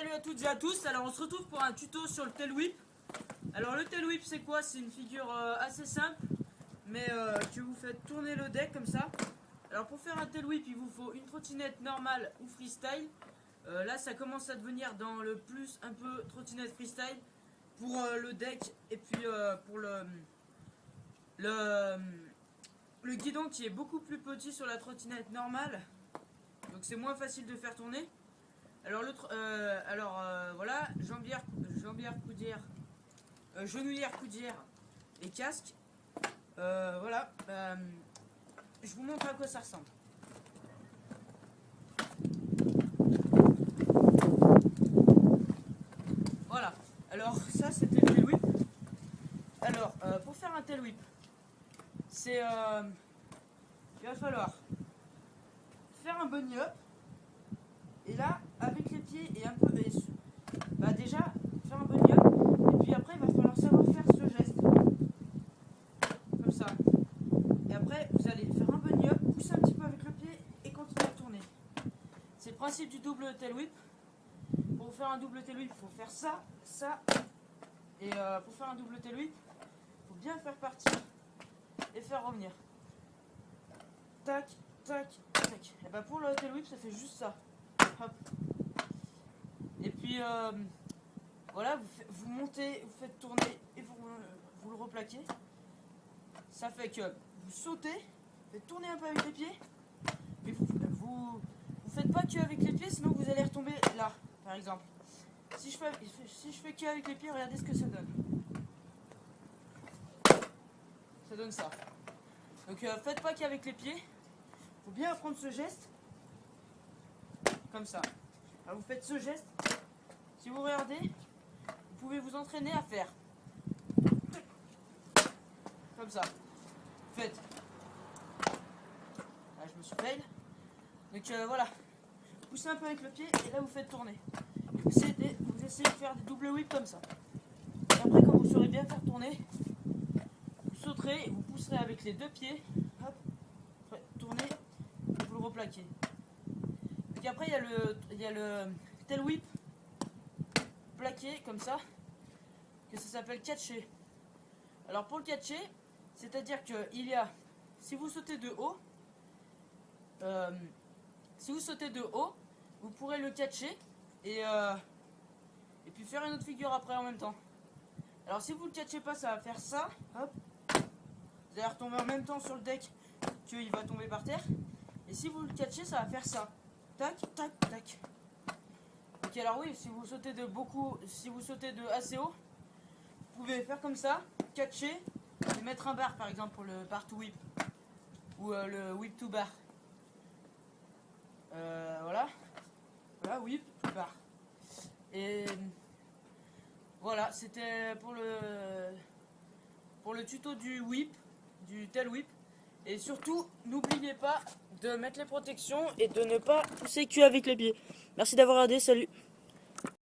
Salut à toutes et à tous, alors on se retrouve pour un tuto sur le tail whip. Alors le tail whip c'est quoi? C'est une figure assez simple, mais que vous faites tourner le deck comme ça. Alors pour faire un tail whip il vous faut une trottinette normale ou freestyle. Là ça commence à devenir dans le plus un peu trottinette freestyle pour le deck et puis pour le guidon qui est beaucoup plus petit sur la trottinette normale. Donc c'est moins facile de faire tourner. Alors voilà, jambière, coudière, genouillère, coudière et casque. Voilà, je vous montre à quoi ça ressemble. Voilà, alors ça c'était le tail whip. Alors pour faire un tail whip, c'est il va falloir faire un bunny up. Et là, avec les pieds et un peu... bah déjà, faire un bunny up. Et puis après, il va falloir savoir faire ce geste. Comme ça. Et après, vous allez faire un bunny up, pousser un petit peu avec le pied et continuer à tourner. C'est le principe du double tail whip. Pour faire un double tail whip, il faut faire ça, ça. Et pour faire un double tail whip, il faut bien faire partir et faire revenir. Tac, tac, tac. Et bah pour le tail whip, ça fait juste ça. Hop. Et puis voilà, vous montez, vous faites tourner et vous le replaquez. Ça fait que vous sautez, vous faites tourner un peu avec les pieds, mais vous faites pas que avec les pieds, sinon vous allez retomber là, par exemple. Si je fais que avec les pieds, regardez ce que ça donne. Ça donne ça. Donc faites pas qu'avec les pieds. Faut bien apprendre ce geste. Comme ça. Alors vous faites ce geste. Si vous regardez, vous pouvez vous entraîner à faire. Comme ça. Faites. Là, je me suis fail. Donc voilà. Poussez un peu avec le pied et là vous faites tourner. Et vous essayez de faire des double whips comme ça. Et après quand vous saurez bien faire tourner, vous sauterez et vous pousserez avec les deux pieds. Hop. Tournez et vous le replaquez. Et après il y a le tail whip plaqué comme ça, que ça s'appelle catcher. Alors pour le catcher, c'est-à-dire que si vous sautez de haut, vous pourrez le catcher et puis faire une autre figure après en même temps. Alors si vous le catchez pas, ça va faire ça, hop, vous allez retomber en même temps sur le deck qu'il va tomber par terre. Et si vous le catchez, ça va faire ça. Tac, tac, tac. Ok, alors oui, si vous sautez de assez haut, vous pouvez faire comme ça, catcher et mettre un bar par exemple pour le bar to whip ou le whip to bar. Voilà, whip to bar. Et voilà, c'était pour le tuto du whip, du tail whip. Et surtout, n'oubliez pas de mettre les protections et de ne pas pousser que avec les pieds. Merci d'avoir regardé, salut.